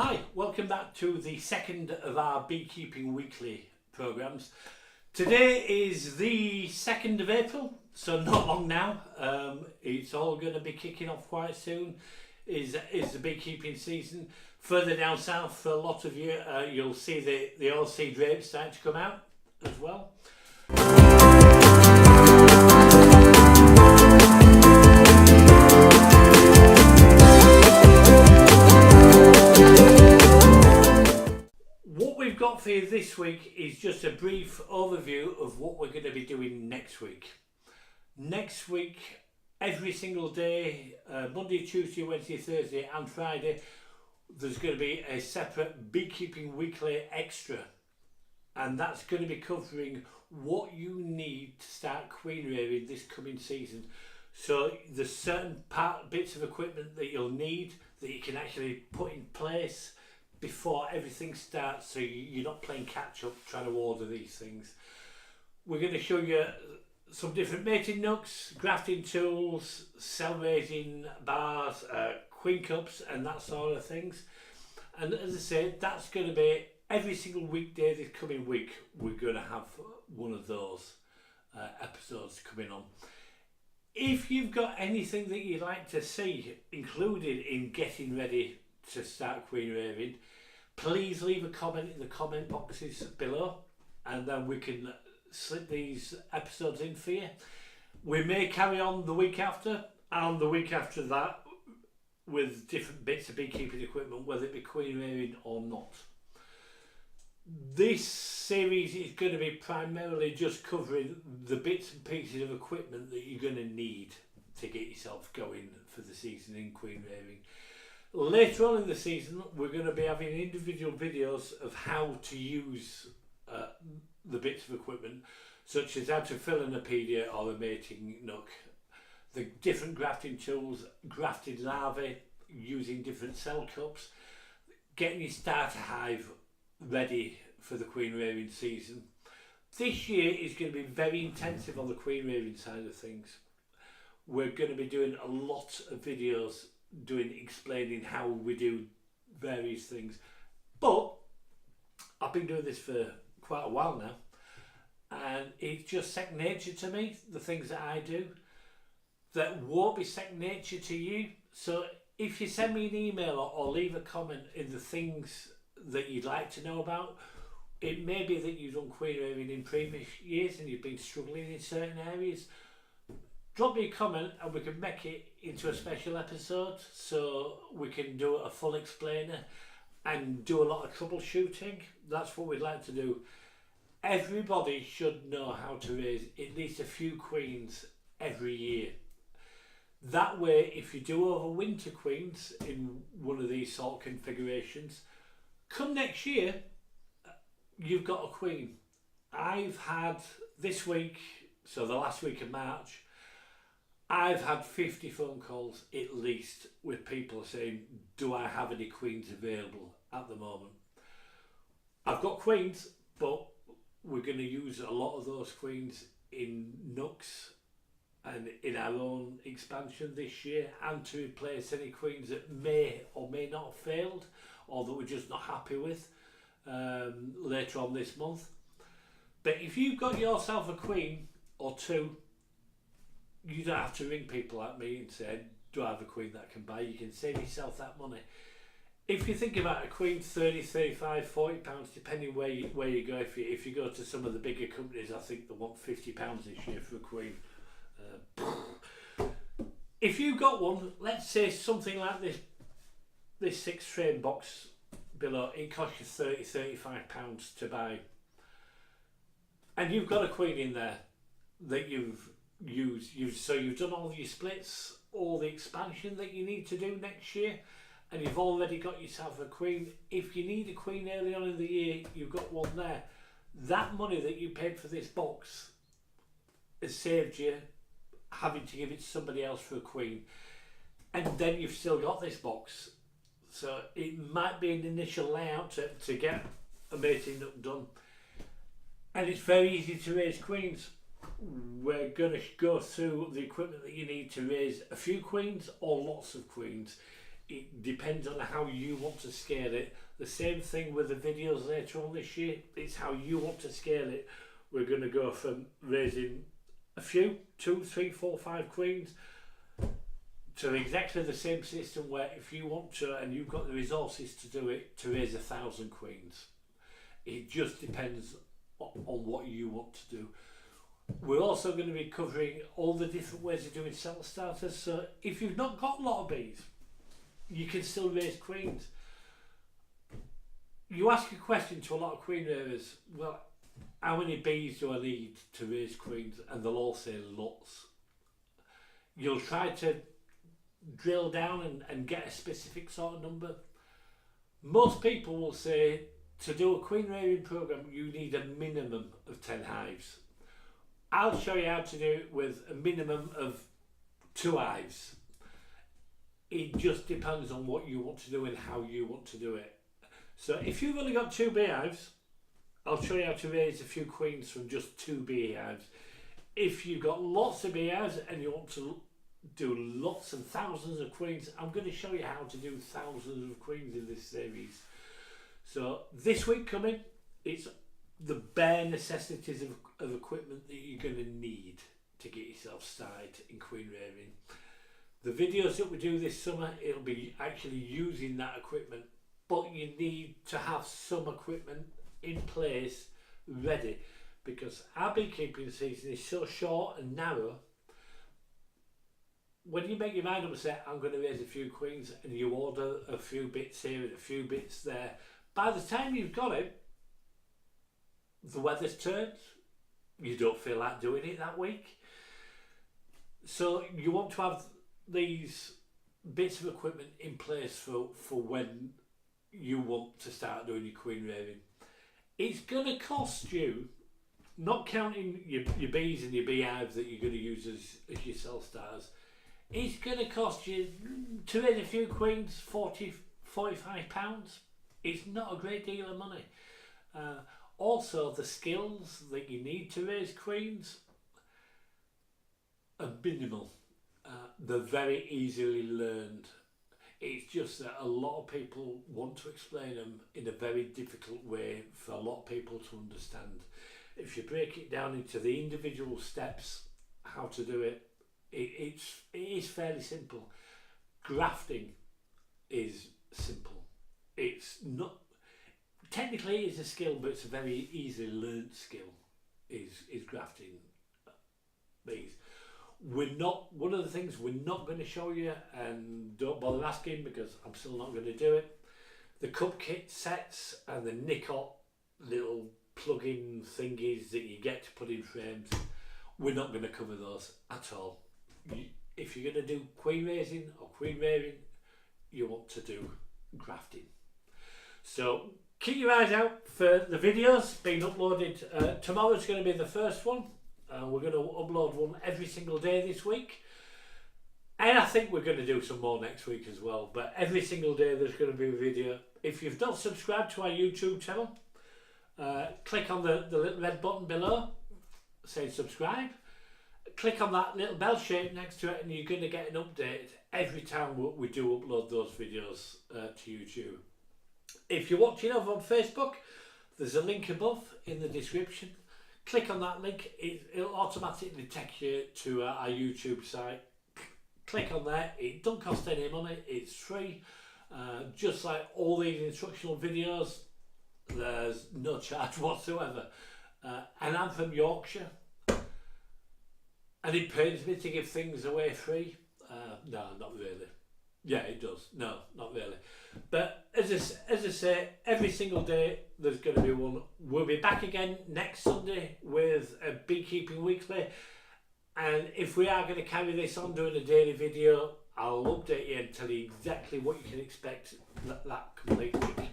Hi, welcome back to the second of our Beekeeping Weekly programmes. Today is the 2nd of April, so not long now. It's all going to be kicking off quite soon, is the beekeeping season. Further down south, for a lot of you, you'll see the oilseed rape starting to come out as well. What we've got for you this week is just a brief overview of what we're going to be doing next week. Next week, every single day, Monday, Tuesday, Wednesday, Thursday and Friday, there's going to be a separate Beekeeping Weekly extra, and that's going to be covering what you need to start queen rearing this coming season. So there's certain bits of equipment that you'll need that you can actually put in place before everything starts, so you're not playing catch up trying to order these things. We're going to show you some different mating nooks, grafting tools, cell raising bars, queen cups and that sort of things. And as I said, that's going to be every single weekday this coming week. We're going to have one of those episodes coming on. If you've got anything that you'd like to see included in getting ready to start queen rearing, please leave a comment in the comment boxes below, and then we can slip these episodes in for you. We may carry on the week after and the week after that with different bits of beekeeping equipment, whether it be queen rearing or not. This series is going to be primarily just covering the bits and pieces of equipment that you're going to need to get yourself going for the season in queen rearing. Later on in the season, we're going to be having individual videos of how to use the bits of equipment, such as how to fill an apedia or a mating nook, the different grafting tools, grafted larvae, using different cell cups, getting your starter hive ready for the queen rearing season. This year is going to be very intensive on the queen rearing side of things. We're going to be doing a lot of videos explaining how we do various things, but I've been doing this for quite a while now, and it's just second nature to me. The things that I do that won't be second nature to you. So if you send me an email or leave a comment in the things that you'd like to know about, it may be that you've done queen rearing in previous years and you've been struggling in certain areas. Drop me a comment and we can make it into a special episode, so we can do a full explainer and do a lot of troubleshooting. That's what we'd like to do. Everybody should know how to raise at least a few queens every year. That way, if you do overwinter queens in one of these sort of configurations, come next year, you've got a queen. I've had this week, so the last week of March, I've had 50 phone calls at least with people saying, do I have any queens available at the moment? I've got queens, but we're going to use a lot of those queens in nooks and in our own expansion this year, and to replace any queens that may or may not have failed or that we're just not happy with later on this month. But if you've got yourself a queen or two, you don't have to ring people like me and say, do I have a queen that I can buy? You can save yourself that money. If you think about a queen, 30, 35, 40 pounds, depending where you go. If you go to some of the bigger companies, I think they want 50 pounds this year for a queen. If you've got one, let's say something like this 6 frame box below, it costs you 30, 35 pounds to buy. And you've got a queen in there that you've done all your splits, all the expansion that you need to do next year, and you've already got yourself a queen. If you need a queen early on in the year, you've got one there. That money that you paid for this box has saved you having to give it to somebody else for a queen, and then you've still got this box. So it might be an initial layout to get a mating nook done, and it's very easy to raise queens. We're going to go through the equipment that you need to raise a few queens or lots of queens. It depends on how you want to scale it. The same thing with the videos later on this year. It's how you want to scale it. We're going to go from raising a few, 2, 3, 4, 5 queens, to exactly the same system where if you want to and you've got the resources to do it, to raise 1,000 queens. It just depends on what you want to do. We're also going to be covering all the different ways of doing self-starters. So if you've not got a lot of bees, you can still raise queens. You ask a question to a lot of queen raisers, well, how many bees do I need to raise queens? And they'll all say lots. You'll try to drill down and get a specific sort of number. Most people will say to do a queen rearing program, you need a minimum of 10 hives. I'll show you how to do it with a minimum of 2 hives. It just depends on what you want to do and how you want to do it. So if you've only got 2 beehives, I'll show you how to raise a few queens from just 2 beehives. If you've got lots of beehives and you want to do lots and thousands of queens, I'm going to show you how to do thousands of queens in this series. So this week coming, it's the bare necessities of equipment that you're going to need to get yourself started in queen rearing. The videos that we do this summer, it'll be actually using that equipment, but you need to have some equipment in place ready, because our beekeeping season is so short and narrow. When you make your mind up and say, I'm going to raise a few queens, and you order a few bits here and a few bits there, by the time you've got it, the weather's turned, you don't feel like doing it that week. So you want to have these bits of equipment in place for when you want to start doing your queen rearing. It's going to cost you, not counting your bees and your beehives that you're going to use as your self-starters, it's going to cost you, to raise a few queens, £40, £45. It's not a great deal of money. Also, the skills that you need to raise queens are minimal. They're very easily learned. It's just that a lot of people want to explain them in a very difficult way for a lot of people to understand. If you break it down into the individual steps, how to do it, it is fairly simple. Grafting is simple. It's not, technically it's a skill, but it's a very easily learnt skill, is grafting bees. We're not, one of the things we're not going to show you, and don't bother asking because I'm still not going to do it, the cup kit sets and the Nicot little plug-in thingies that you get to put in frames. We're not going to cover those at all. If you're going to do queen raising or queen rearing, you want to do grafting. So keep your eyes out for the videos being uploaded. Tomorrow's going to be the first one. We're going to upload one every single day this week, and I think we're going to do some more next week as well, but every single day there's going to be a video. If you've not subscribed to our YouTube channel, click on the little red button below saying subscribe, click on that little bell shape next to it, and you're going to get an update every time we do upload those videos to YouTube. If you're watching over on Facebook, there's a link above in the description. Click on that link, it'll automatically take you to our YouTube site. Click on there, it don't cost any money, it's free. Just like all these instructional videos, there's no charge whatsoever. And I'm from Yorkshire, and it pains me to give things away free. No, not really. Yeah, it does. No, not really. But as I say, every single day there's going to be one. We'll be back again next Sunday with a Beekeeping Weekly. And if we are going to carry this on doing a daily video, I'll update you and tell you exactly what you can expect that complete week.